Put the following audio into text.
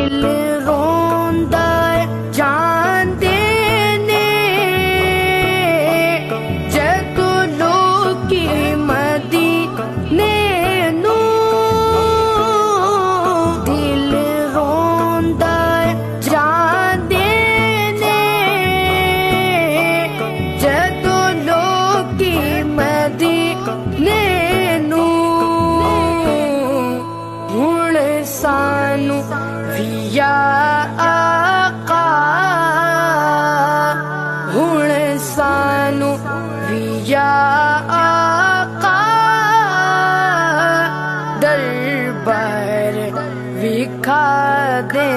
دل روندا جان دینے جدو لوکی مدینے نو دل روندا جان دینے جدو لوکی مدینے نو ہن سانو یا آقا ہن سانو یا آقا دربار وکھا دے